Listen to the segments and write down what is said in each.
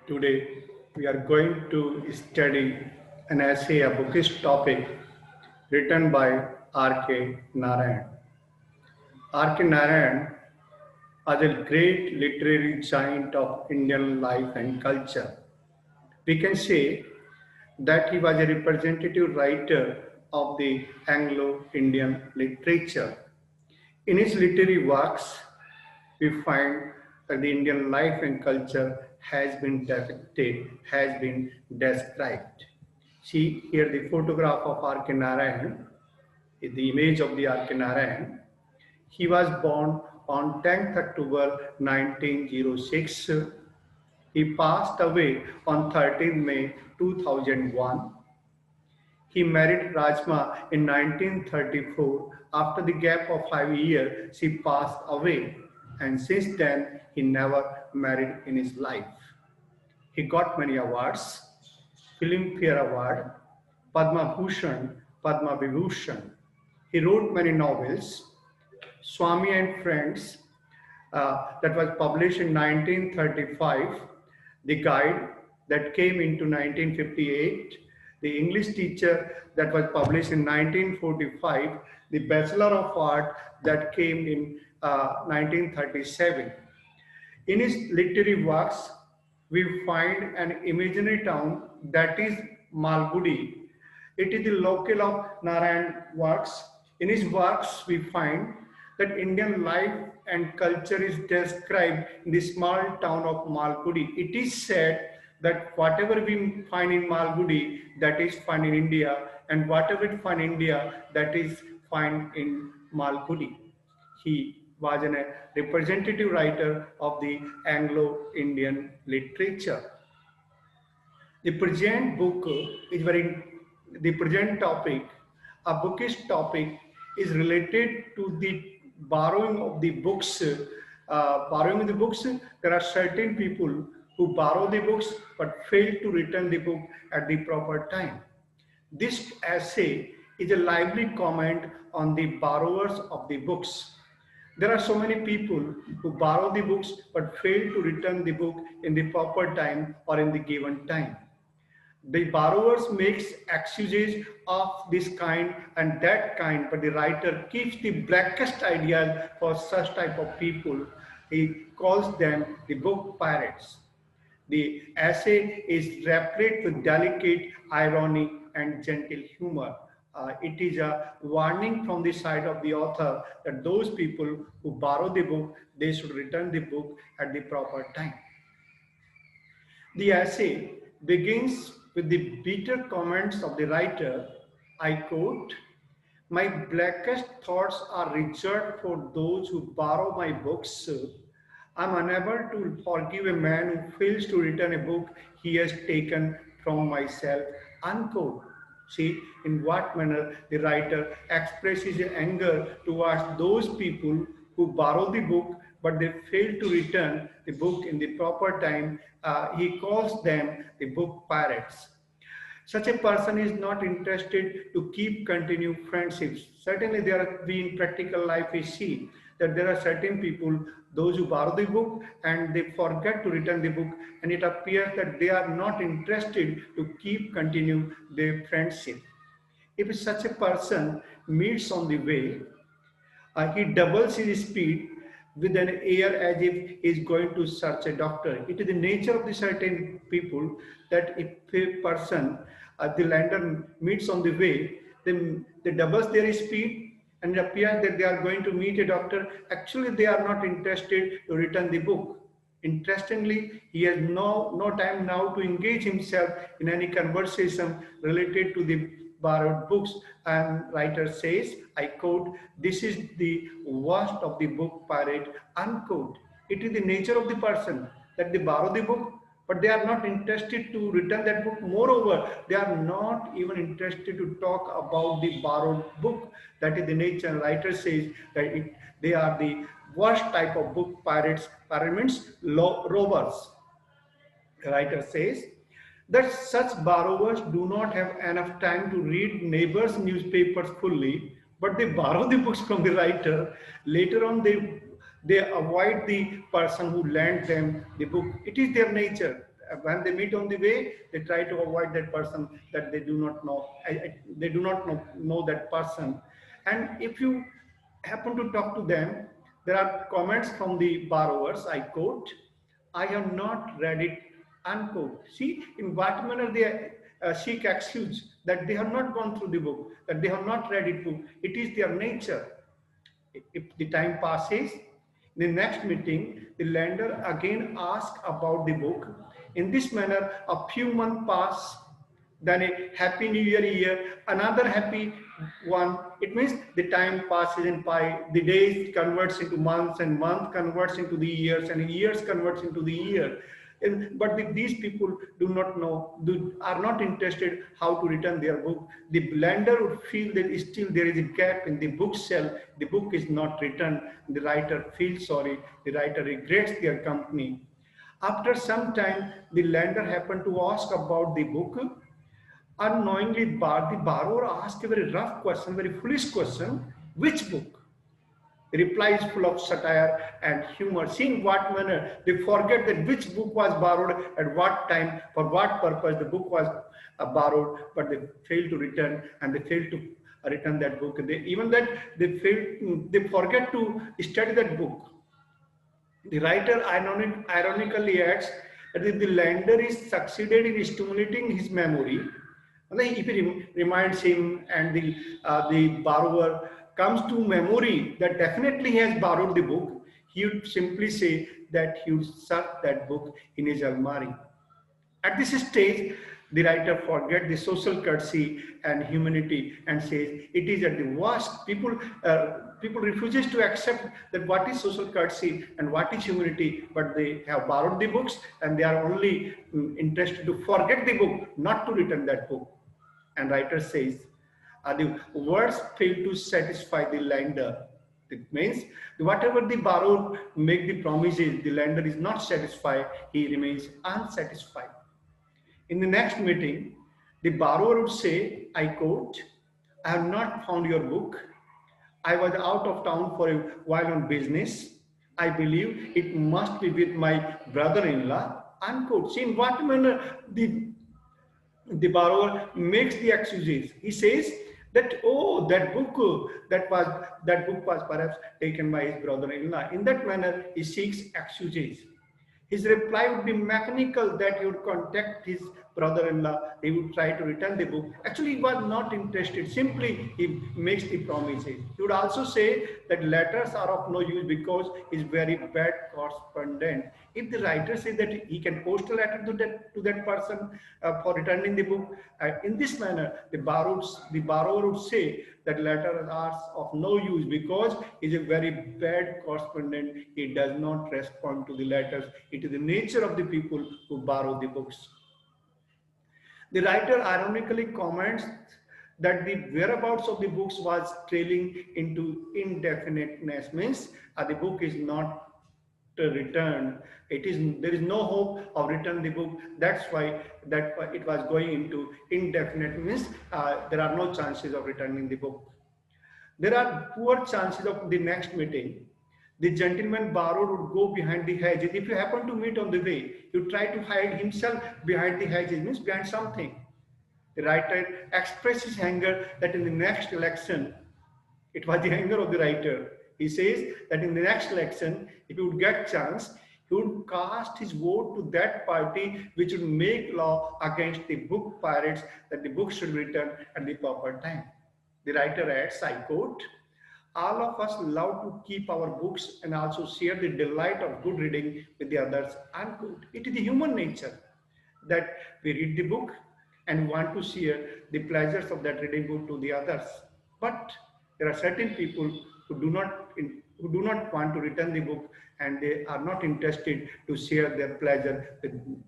Today we are going to study an essay, a bookish topic written by R.K. Narayan. R.K. Narayan was a great literary giant of Indian life and culture. We can say that he was a representative writer of the Anglo-Indian literature. In his literary works, we find that the Indian life and culture has been depicted, has been described. See here the photograph of R.K. Narayan, the image of the R.K. Narayan. He was born on 10th October 1906. He passed away on 13th May 2001. He married Rajma in 1934. After the gap of 5 years, she passed away, and since then he never married in his life. He got many awards: Filmfare Award, Padma Bhushan, Padma Vibhushan. He wrote many novels. Swami and Friends, that was published in 1935, The Guide, that came into 1958, The English Teacher, that was published in 1945, The Bachelor of Art, that came in 1937. In his literary works, we find an imaginary town, that is Malgudi. It is the local of Narayan works. In his works, we find that Indian life and culture is described in the small town of Malgudi. It is said that whatever we find in Malgudi, that is found in India, and whatever we find in India, that is found in Malgudi. He was a representative writer of the Anglo-Indian literature. The present book is the present topic, a bookish topic, is related to the borrowing of the books. Borrowing the books, there are certain people who borrow the books but fail to return the book at the proper time. This essay is a lively comment on the borrowers of the books. There are so many people who borrow the books but fail to return the book in the proper time or in the given time. The borrowers makes excuses of this kind and that kind, but the writer keeps the blackest ideas for such type of people. He calls them the book pirates. The essay is replete with delicate irony and gentle humor. It is a warning from the side of the author that those people who borrow the book, they should return the book at the proper time. The essay begins with the bitter comments of the writer. I quote, "My blackest thoughts are reserved for those who borrow my books. I'm unable to forgive a man who fails to return a book he has taken from myself." Unquote. See in what manner the writer expresses anger towards those people who borrow the book but they fail to return the book in the proper time. He calls them the book pirates. Such a person is not interested to keep continue friendships. Certainly there are in practical life we see that there are certain people, those who borrow the book and they forget to return the book, and it appears that they are not interested to keep continue their friendship. If such a person meets on the way, he doubles his speed with an air as if he is going to search a doctor. It is the nature of the certain people that if a person, the lander meets on the way, they doubles their speed and it appears that they are going to meet a doctor. Actually, they are not interested to return the book. Interestingly, he has no time now to engage himself in any conversation related to the borrowed books. And writer says, I quote, "This is the worst of the book pirate," unquote. It is the nature of the person that they borrow the book, but they are not interested to return that book. Moreover, they are not even interested to talk about the borrowed book. That is the nature. Writer says that they are the worst type of book pirates. Pirates, robbers. Writer says that such borrowers do not have enough time to read neighbors' newspapers fully, but they borrow the books from the writer. Later on, they avoid the person who lent them the book. It is their nature. when they meet on the way, they try to avoid that person that they do not know. They do not know that person. And if you happen to talk to them, there are comments from the borrowers. I quote, "I have not read it," unquote. See, in what manner they seek excuse that they have not gone through the book, that they have not read it book. It is their nature. If the time passes, in the next meeting, the lender again asks about the book. In this manner, a few months pass, then a happy new year, another happy one. It means the time passes and the days converts into months, and month converts into the years, and years converts into the year. But these people do not know, are not interested how to return their book. The lender would feel that still there is a gap in the bookshelf. The book is not returned. The writer feels sorry. The writer regrets their company. After some time, the lender happened to ask about the book. Unknowingly, the borrower asked a very rough question, very foolish question: which book? The reply is full of satire and humor. See in what manner they forget that which book was borrowed at what time, for what purpose the book was borrowed, but they fail to return, and they fail to return that book. They forget to study that book. The writer ironically adds that if the lender is succeeded in stimulating his memory, if he reminds him and the borrower comes to memory that definitely he has borrowed the book, he would simply say that he would search that book in his almari. At this stage, the writer forgets the social courtesy and humanity and says it is at the worst. People refuses to accept that what is social courtesy and what is humanity, but they have borrowed the books and they are only interested to forget the book, not to return that book. And writer says, the words fail to satisfy the lender. It means whatever the borrower make the promises, the lender is not satisfied, he remains unsatisfied. In the next meeting, the borrower would say, I quote, "I have not found your book. I was out of town for a while on business. I believe it must be with my brother-in-law," unquote. See in what manner the borrower makes the excuses. He says that, oh, that book was perhaps taken by his brother-in-law. In that manner, he seeks excuses. His reply would be mechanical, that he would contact his brother-in-law, he would try to return the book. Actually, he was not interested, simply he makes the promises. He would also say that letters are of no use because he is very bad correspondent. If the writer says that he can post a letter to that person for returning the book, in this manner, the borrower would say that letters are of no use because he is a very bad correspondent. He does not respond to the letters. It is the nature of the people who borrow the books. The writer ironically comments that the whereabouts of the books was trailing into indefiniteness, means the book is not returned. There is no hope of return the book. That's why it was going into indefinite, means there are no chances of returning the book. There are poor chances of the next meeting. The gentleman borrowed would go behind the hedges. If you happen to meet on the way, you try to hide himself behind the hedges, means behind something. The writer expresses anger that in the next election, it was the anger of the writer. He says that in the next election, if he would get chance, he would cast his vote to that party which would make law against the book pirates, that the book should return at the proper time. The writer adds, I quote, "All of us love to keep our books and also share the delight of good reading with the others," unquote. It is the human nature that we read the book and want to share the pleasures of that reading book to the others. But there are certain people who do not want to return the book, and they are not interested to share their pleasure,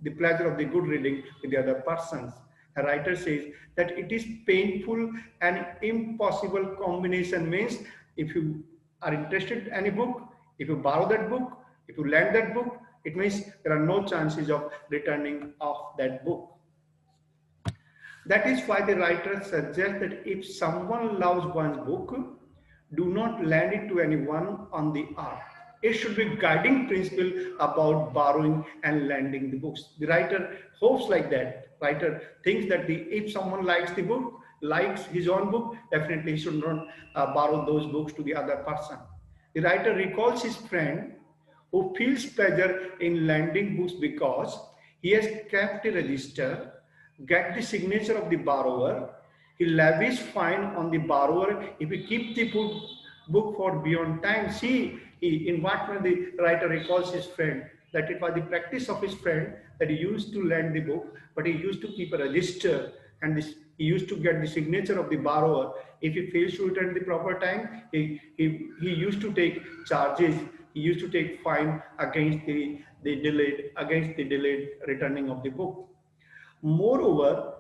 the pleasure of the good reading with the other persons. A writer says that it is painful and impossible combination, means if you are interested in any book, if you borrow that book, if you lend that book, it means there are no chances of returning of that book. That is why the writer suggests that if someone loves one's book, do not lend it to anyone on the earth. It should be guiding principle about borrowing and lending the books. The writer hopes like that. Writer thinks that if someone likes the book, likes his own book, definitely he should not borrow those books to the other person. The writer recalls his friend who feels pleasure in lending books because he has kept a register, get the signature of the borrower, he levies fine on the borrower if he keep the book for beyond time. See, in what way the writer recalls his friend, that it was the practice of his friend that he used to lend the book, but he used to keep a register, and he used to get the signature of the borrower. If he fails to return the proper time, he used to take charges. He used to take fine against the delayed returning of the book. Moreover,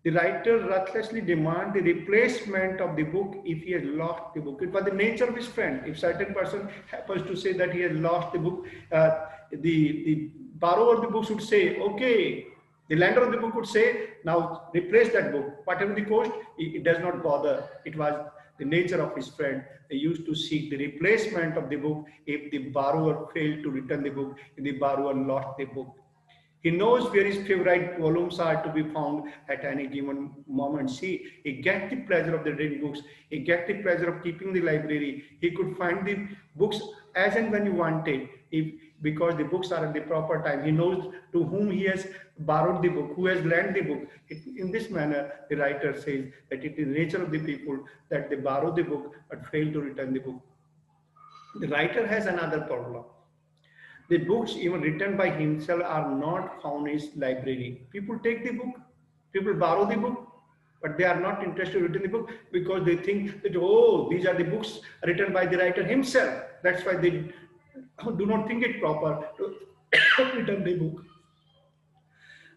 the writer ruthlessly demands the replacement of the book if he has lost the book. It was the nature of his friend. If certain person happens to say that he has lost the book, the borrower of the book should say, okay. The lender of the book would say, now replace that book. Whatever the cost, it does not bother. It was the nature of his friend. They used to seek the replacement of the book if the borrower failed to return the book, if the borrower lost the book. He knows where his favorite volumes are to be found at any given moment. See, he gets the pleasure of the reading books. He gets the pleasure of keeping the library. He could find the books as and when he wanted, because the books are at the proper time. He knows to whom he has borrowed the book, who has lent the book. In this manner, the writer says that it is the nature of the people that they borrow the book but fail to return the book. The writer has another problem. The books even written by himself are not found in his library. People take the book, people borrow the book, but they are not interested in reading the book because they think that, oh, these are the books written by the writer himself. That's why they do not think it proper to return the book.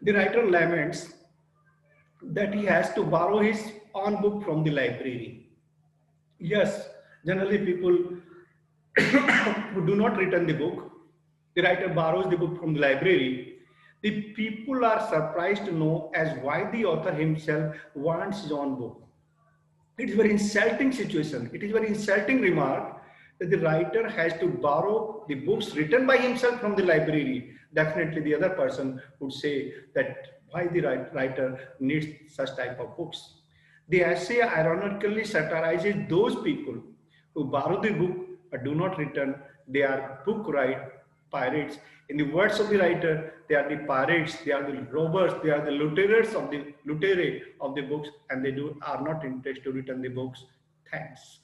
The writer laments that he has to borrow his own book from the library. Yes, generally people who do not return the book, the writer borrows the book from the library. The people are surprised to know as why the author himself wants his own book. It is a very insulting situation. It is a very insulting remark that the writer has to borrow the books written by himself from the library. Definitely the other person would say that why the writer needs such type of books. The essay ironically satirizes those people who borrow the book but do not return. They are book pirates. In the words of the writer, they are the pirates, they are the robbers, they are the looterers of the books, and they are not interested to return the books. Thanks.